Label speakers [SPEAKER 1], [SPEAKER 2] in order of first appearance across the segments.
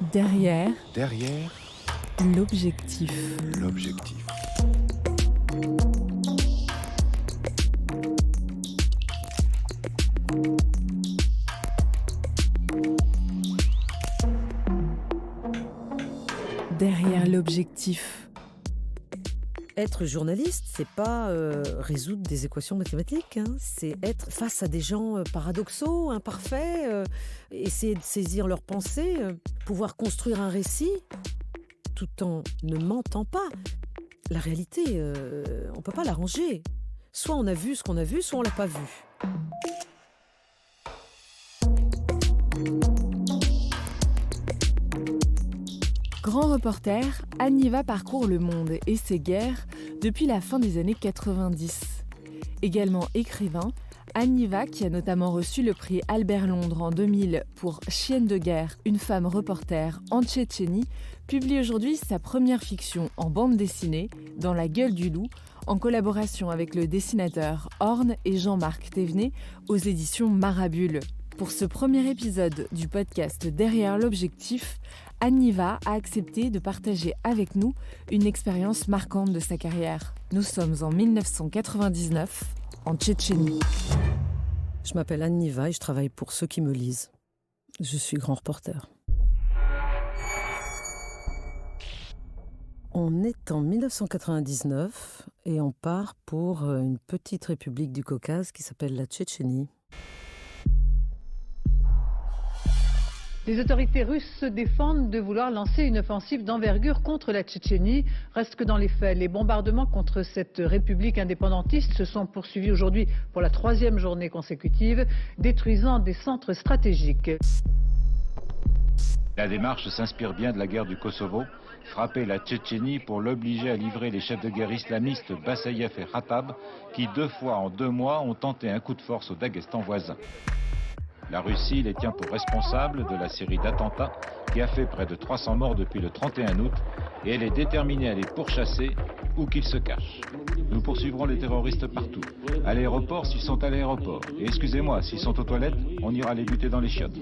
[SPEAKER 1] Derrière
[SPEAKER 2] Derrière
[SPEAKER 1] l'objectif.
[SPEAKER 2] l'objectif.
[SPEAKER 1] Derrière l'objectif.
[SPEAKER 3] Être journaliste, c'est pas résoudre des équations mathématiques, hein. C'est être face à des gens paradoxaux, imparfaits, essayer de saisir leurs pensées, pouvoir construire un récit tout en ne mentant pas. La réalité, on peut pas l'arranger. Soit on a vu ce qu'on a vu, soit on l'a pas vu.
[SPEAKER 1] Grand reporter, Aniva parcourt le monde et ses guerres depuis la fin des années 90. Également écrivain, Aniva, qui a notamment reçu le prix Albert Londres en 2000 pour Chienne de guerre, une femme reporter en Tchétchénie, publie aujourd'hui sa première fiction en bande dessinée, Dans la gueule du loup, en collaboration avec le dessinateur Horn et Jean-Marc Thévenet aux éditions Marabule. Pour ce premier épisode du podcast Derrière l'objectif, Aniva a accepté de partager avec nous une expérience marquante de sa carrière. Nous sommes en 1999, en Tchétchénie.
[SPEAKER 3] Je m'appelle Aniva et je travaille pour ceux qui me lisent. Je suis grand reporter. On est en 1999 et on part pour une petite république du Caucase qui s'appelle la Tchétchénie.
[SPEAKER 4] Les autorités russes se défendent de vouloir lancer une offensive d'envergure contre la Tchétchénie. Reste que dans les faits, les bombardements contre cette république indépendantiste se sont poursuivis aujourd'hui pour la 3e journée consécutive, détruisant des centres stratégiques.
[SPEAKER 5] La démarche s'inspire bien de la guerre du Kosovo, frapper la Tchétchénie pour l'obliger à livrer les chefs de guerre islamistes Bassayev et Khattab, qui 2 fois en 2 mois ont tenté un coup de force au Daghestan voisin. La Russie les tient pour responsables de la série d'attentats qui a fait près de 300 morts depuis le 31 août et elle est déterminée à les pourchasser où qu'ils se cachent. Nous poursuivrons les terroristes partout. À l'aéroport s'ils sont à l'aéroport. Et excusez-moi, s'ils sont aux toilettes, on ira les buter dans les chiottes.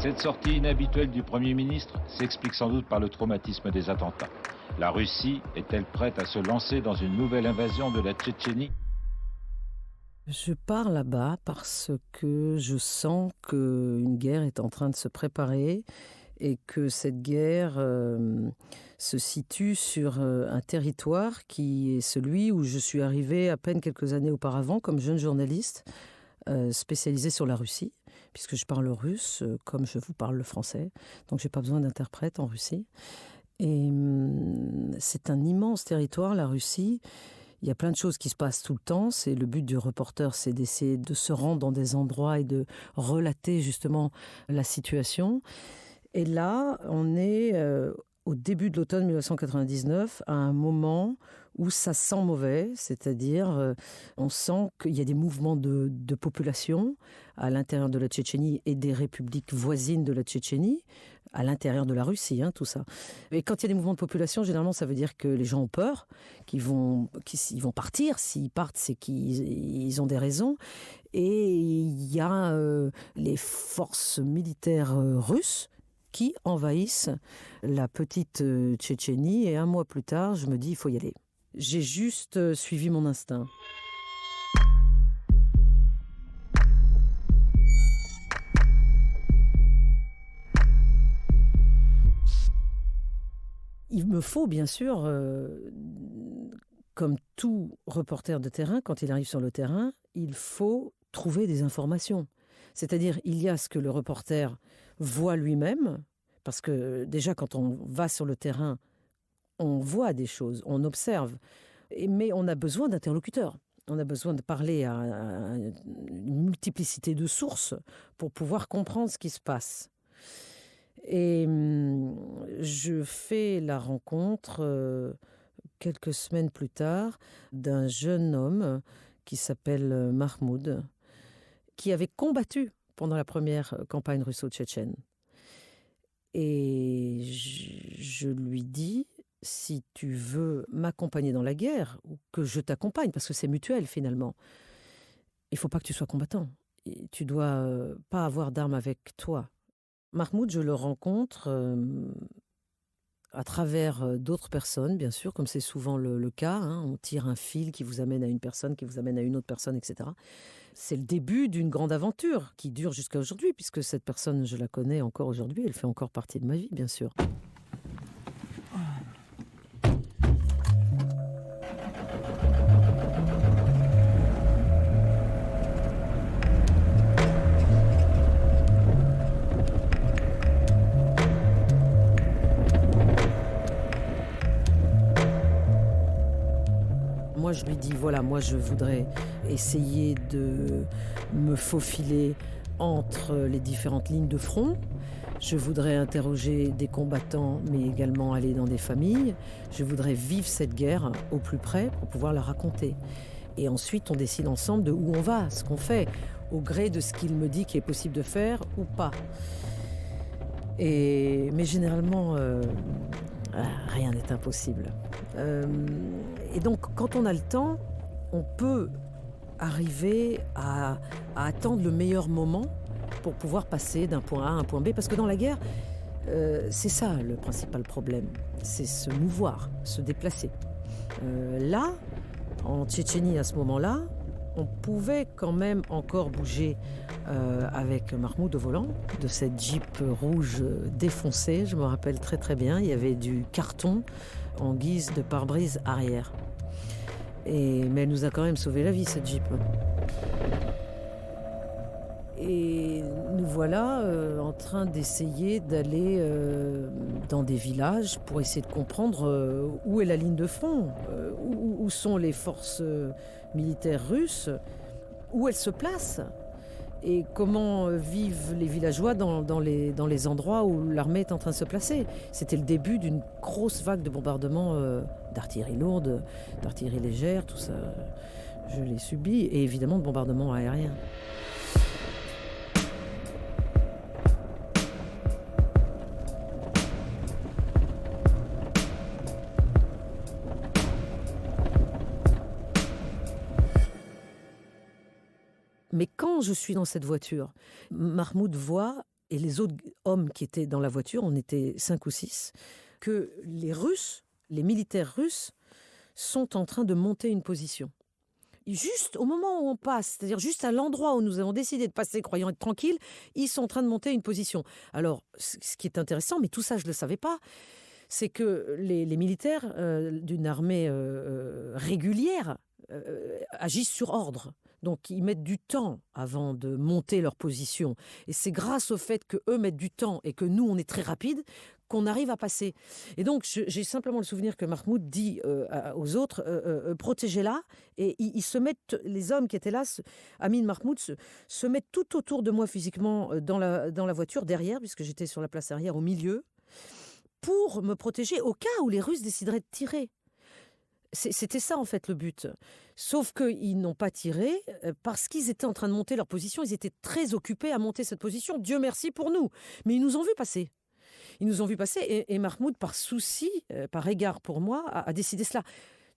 [SPEAKER 5] Cette sortie inhabituelle du Premier ministre s'explique sans doute par le traumatisme des attentats. La Russie est-elle prête à se lancer dans une nouvelle invasion de la Tchétchénie ?
[SPEAKER 3] Je pars là-bas parce que je sens qu'une guerre est en train de se préparer et que cette guerre se situe sur un territoire qui est celui où je suis arrivée à peine quelques années auparavant comme jeune journaliste spécialisée sur la Russie, puisque je parle russe comme je vous parle le français, donc je n'ai pas besoin d'interprète en Russie. Et c'est un immense territoire, la Russie. Il y a plein de choses qui se passent tout le temps. C'est le but du reporter, c'est d'essayer de se rendre dans des endroits et de relater justement la situation. Et là, on est au début de l'automne 1999, à un moment où ça sent mauvais, c'est-à-dire on sent qu'il y a des mouvements de population à l'intérieur de la Tchétchénie et des républiques voisines de la Tchétchénie, à l'intérieur de la Russie, hein, tout ça. Et quand il y a des mouvements de population, généralement, ça veut dire que les gens ont peur, qu'ils vont partir. S'ils partent, c'est qu'ils ont des raisons. Et il y a les forces militaires russes qui envahissent la petite Tchétchénie. Et un mois plus tard, je me dis, il faut y aller. J'ai juste suivi mon instinct. Il me faut bien sûr, comme tout reporter de terrain, quand il arrive sur le terrain, il faut trouver des informations. C'est-à-dire, il y a ce que le reporter voit lui-même, parce que déjà quand on va sur le terrain, on voit des choses, on observe, mais on a besoin d'interlocuteurs. On a besoin de parler à une multiplicité de sources pour pouvoir comprendre ce qui se passe. Et je fais la rencontre quelques semaines plus tard d'un jeune homme qui s'appelle Mahmoud, qui avait combattu pendant la première campagne russo-tchétchène. Et je lui dis, si tu veux m'accompagner dans la guerre, ou que je t'accompagne, parce que c'est mutuel finalement, il ne faut pas que tu sois combattant. Tu ne dois pas avoir d'armes avec toi. Mahmoud, je le rencontre à travers d'autres personnes, bien sûr, comme c'est souvent le cas. On tire un fil qui vous amène à une personne, qui vous amène à une autre personne, etc. C'est le début d'une grande aventure qui dure jusqu'à aujourd'hui, puisque cette personne, je la connais encore aujourd'hui, elle fait encore partie de ma vie, bien sûr. Moi, je lui dis, voilà, moi, je voudrais essayer de me faufiler entre les différentes lignes de front. Je voudrais interroger des combattants, mais également aller dans des familles. Je voudrais vivre cette guerre au plus près pour pouvoir la raconter. Et ensuite, on décide ensemble de où on va, ce qu'on fait, au gré de ce qu'il me dit qu'il est possible de faire ou pas. Mais généralement, rien n'est impossible. Et donc, quand on a le temps, on peut arriver à attendre le meilleur moment pour pouvoir passer d'un point A à un point B. Parce que dans la guerre, c'est ça le principal problème. C'est se mouvoir, se déplacer. Là, en Tchétchénie, à ce moment-là, on pouvait quand même encore bouger avec Mahmoud au volant, de cette Jeep rouge défoncée, je me rappelle très très bien. Il y avait du carton en guise de pare-brise arrière. Mais elle nous a quand même sauvé la vie, cette Jeep. Et nous voilà en train d'essayer d'aller dans des villages pour essayer de comprendre où est la ligne de front, où sont les forces militaires russes, où elles se placent et comment vivent les villageois dans les endroits où l'armée est en train de se placer. C'était le début d'une grosse vague de bombardements d'artillerie lourde, d'artillerie légère, tout ça, je l'ai subi, et évidemment de bombardements aériens. Mais quand je suis dans cette voiture, Mahmoud voit, et les autres hommes qui étaient dans la voiture, on était 5 ou 6, que les Russes, les militaires russes, sont en train de monter une position. Juste au moment où on passe, c'est-à-dire juste à l'endroit où nous avons décidé de passer, croyant être tranquilles, ils sont en train de monter une position. Alors, ce qui est intéressant, mais tout ça je ne le savais pas, c'est que les militaires d'une armée régulière agissent sur ordre. Donc, ils mettent du temps avant de monter leur position. Et c'est grâce au fait qu'eux mettent du temps et que nous, on est très rapide, qu'on arrive à passer. Et donc, j'ai simplement le souvenir que Mahmoud dit aux autres, protégez-la. Et ils se mettent, les hommes qui étaient là, Amin, Mahmoud, se mettent tout autour de moi physiquement dans la voiture, derrière, puisque j'étais sur la place arrière, au milieu, pour me protéger au cas où les Russes décideraient de tirer. C'était ça, en fait, le but. Sauf qu'ils n'ont pas tiré parce qu'ils étaient en train de monter leur position. Ils étaient très occupés à monter cette position. Dieu merci pour nous. Mais ils nous ont vus passer. Ils nous ont vus passer et Mahmoud, par souci, par égard pour moi, a décidé cela.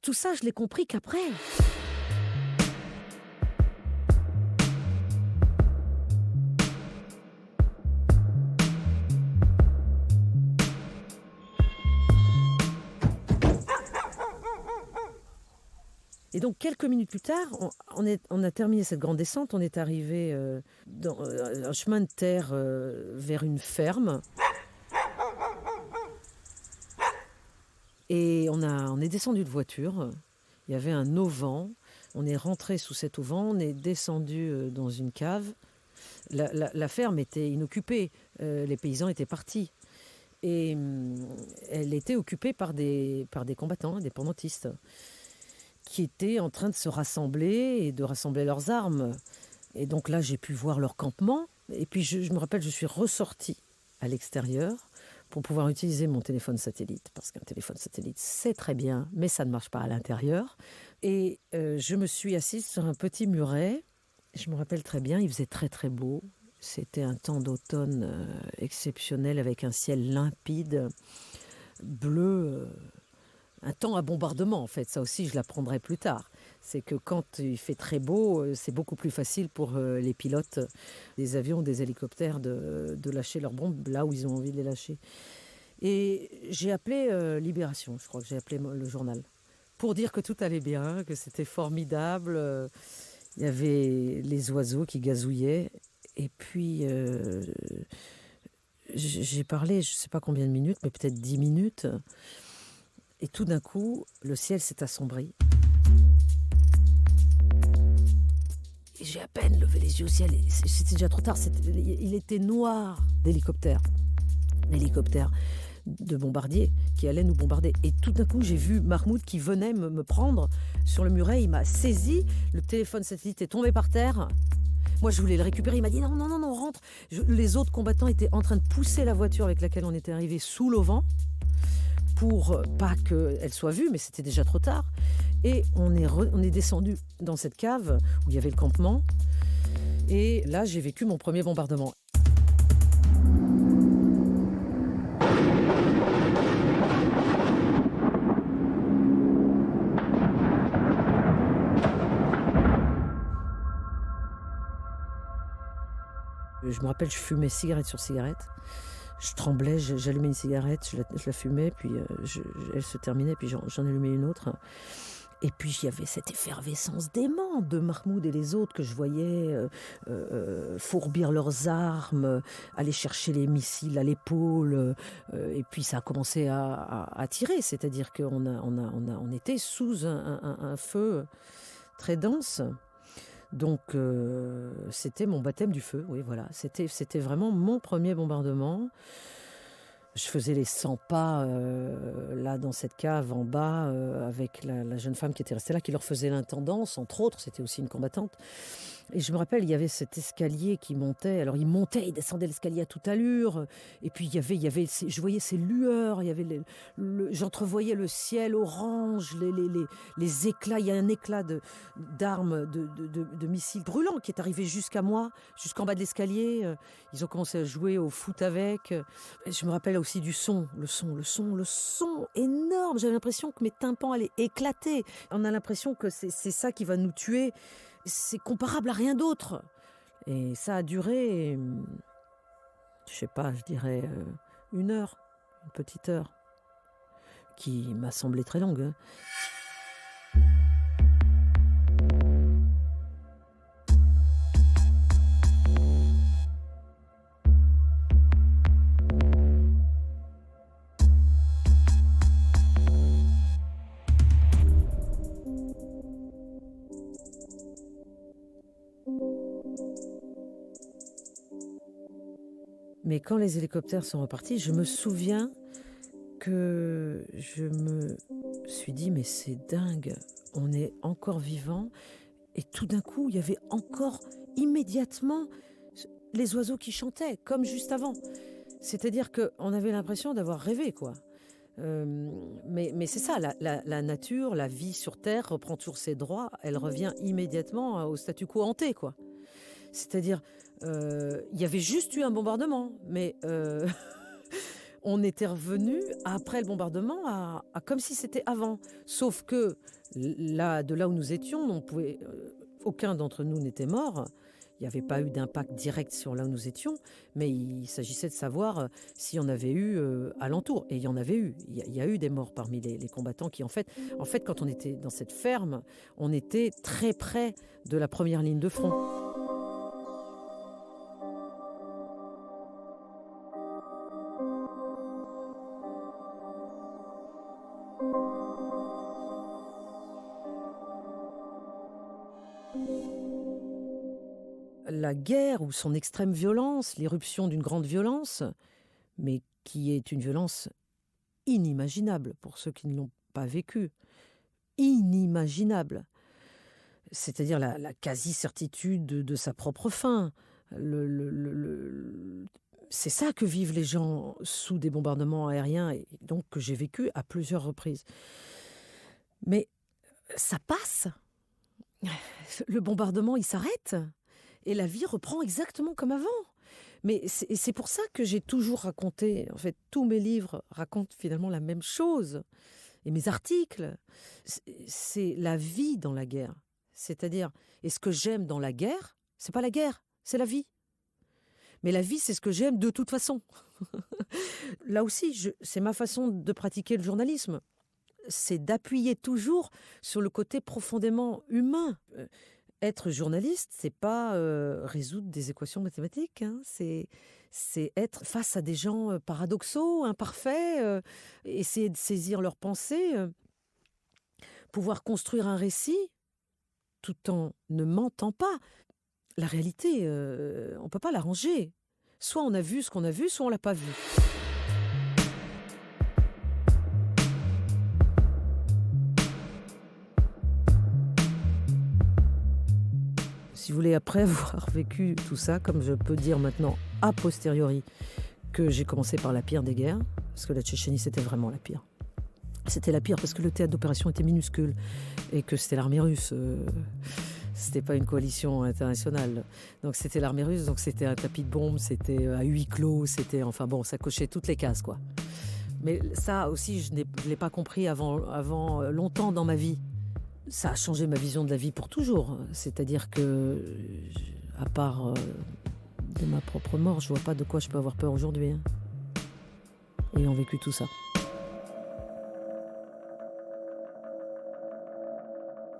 [SPEAKER 3] Tout ça, je l'ai compris qu'après. Et donc, quelques minutes plus tard, on a terminé cette grande descente. On est arrivé dans un chemin de terre vers une ferme. Et on est descendu de voiture. Il y avait un auvent. On est rentré sous cet auvent. On est descendu dans une cave. La ferme était inoccupée. Les paysans étaient partis. Et elle était occupée par des combattants, des pendentistes, qui étaient en train de se rassembler et de rassembler leurs armes. Et donc là, j'ai pu voir leur campement. Et puis, je me rappelle, je suis ressortie à l'extérieur pour pouvoir utiliser mon téléphone satellite. Parce qu'un téléphone satellite, c'est très bien, mais ça ne marche pas à l'intérieur. Et je me suis assise sur un petit muret. Je me rappelle très bien, il faisait très très beau. C'était un temps d'automne exceptionnel avec un ciel limpide, bleu. Un temps à bombardement, en fait. Ça aussi, je l'apprendrai plus tard. C'est que quand il fait très beau, c'est beaucoup plus facile pour les pilotes des avions, des hélicoptères de lâcher leurs bombes là où ils ont envie de les lâcher. Et j'ai appelé Libération, je crois que j'ai appelé le journal, pour dire que tout allait bien, que c'était formidable. Il y avait les oiseaux qui gazouillaient. Et puis, j'ai parlé, je ne sais pas combien de minutes, mais peut-être 10 minutes. Et tout d'un coup, le ciel s'est assombri. Et j'ai à peine levé les yeux au ciel. C'était déjà trop tard. Il était noir d'hélicoptères. L'hélicoptère de bombardiers qui allaient nous bombarder. Et tout d'un coup, j'ai vu Mahmoud qui venait me prendre sur le muret. Il m'a saisi. Le téléphone satellite est tombé par terre. Moi, je voulais le récupérer. Il m'a dit non, rentre. Les autres combattants étaient en train de pousser la voiture avec laquelle on était arrivé sous l'auvent pour pas qu'elle soit vue, mais c'était déjà trop tard. Et on est descendu dans cette cave où il y avait le campement. Et là, j'ai vécu mon premier bombardement. Je me rappelle, je fumais cigarette sur cigarette. Je tremblais, j'allumais une cigarette, je la fumais, puis elle se terminait, puis j'en allumais une autre. Et puis il y avait cette effervescence démente de Mahmoud et les autres que je voyais fourbir leurs armes, aller chercher les missiles à l'épaule. Et puis ça a commencé à tirer, c'est-à-dire qu'on était sous un feu très dense. Donc c'était mon baptême du feu, oui voilà, c'était vraiment mon premier bombardement. Je faisais les 100 pas là dans cette cave en bas avec la jeune femme qui était restée là, qui leur faisait l'intendance, entre autres, c'était aussi une combattante. Et je me rappelle, il y avait cet escalier qui montait. Alors il montait, il descendait l'escalier à toute allure. Et puis il y avait je voyais ces lueurs, il y avait j'entrevoyais le ciel orange, les éclats. Il y a un éclat d'armes, de missiles brûlants qui est arrivé jusqu'à moi, jusqu'en bas de l'escalier. Ils ont commencé à jouer au foot avec. Et je me rappelle aussi du son, le son énorme. J'avais l'impression que mes tympans allaient éclater. On a l'impression que c'est ça qui va nous tuer. C'est comparable à rien d'autre. Et ça a duré, je sais pas, je dirais une heure, une petite heure, qui m'a semblé très longue. Mais quand les hélicoptères sont repartis, je me souviens que je me suis dit, mais c'est dingue, on est encore vivant. Et tout d'un coup, il y avait encore immédiatement les oiseaux qui chantaient, comme juste avant. C'est-à-dire qu'on avait l'impression d'avoir rêvé, quoi. Mais c'est ça, la nature, la vie sur Terre reprend toujours ses droits, elle revient immédiatement au statu quo ante, quoi. C'est-à-dire, il y avait juste eu un bombardement, mais on était revenu après le bombardement à comme si c'était avant. Sauf que de là où nous étions, aucun d'entre nous n'était mort. Il n'y avait pas eu d'impact direct sur là où nous étions, mais il s'agissait de savoir s'il y en avait eu alentour. Et il y en avait eu. Il y a eu des morts parmi les combattants qui, en fait, quand on était dans cette ferme, on était très près de la première ligne de front. La guerre ou son extrême violence, l'éruption d'une grande violence, mais qui est une violence inimaginable pour ceux qui ne l'ont pas vécue. Inimaginable. C'est-à-dire la quasi-certitude de sa propre fin. C'est ça que vivent les gens sous des bombardements aériens, et donc que j'ai vécu à plusieurs reprises. Mais ça passe. Le bombardement, il s'arrête. Et la vie reprend exactement comme avant. Mais c'est pour ça que j'ai toujours raconté, en fait, tous mes livres racontent finalement la même chose. et mes articles. C'est la vie dans la guerre. C'est-à-dire, et ce que j'aime dans la guerre, c'est pas la guerre, c'est la vie. Mais la vie, c'est ce que j'aime de toute façon. Là aussi, c'est ma façon de pratiquer le journalisme. C'est d'appuyer toujours sur le côté profondément humain. Être journaliste, c'est pas résoudre des équations mathématiques. Hein. C'est être face à des gens paradoxaux, imparfaits, essayer de saisir leurs pensées, pouvoir construire un récit tout en ne mentant pas. La réalité, on ne peut pas l'arranger. Soit on a vu ce qu'on a vu, soit on ne l'a pas vu. Si vous voulez, après avoir vécu tout ça, comme je peux dire maintenant a posteriori que j'ai commencé par la pire des guerres, parce que la Tchétchénie, c'était vraiment la pire. C'était la pire parce que le théâtre d'opération était minuscule et que c'était l'armée russe. C'était pas une coalition internationale. Donc c'était l'armée russe, donc c'était un tapis de bombes, c'était à huis clos, c'était... Enfin bon, ça cochait toutes les cases, quoi. Mais ça aussi, je ne l'ai pas compris avant longtemps dans ma vie. Ça a changé ma vision de la vie pour toujours. C'est-à-dire que, à part de ma propre mort, je vois pas de quoi je peux avoir peur aujourd'hui. Hein. Ayant vécu tout ça.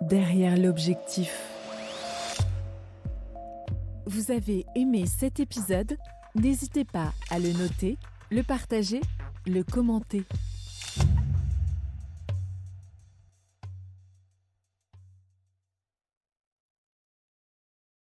[SPEAKER 1] Derrière l'objectif. Vous avez aimé cet épisode ? N'hésitez pas à le noter, le partager, le commenter.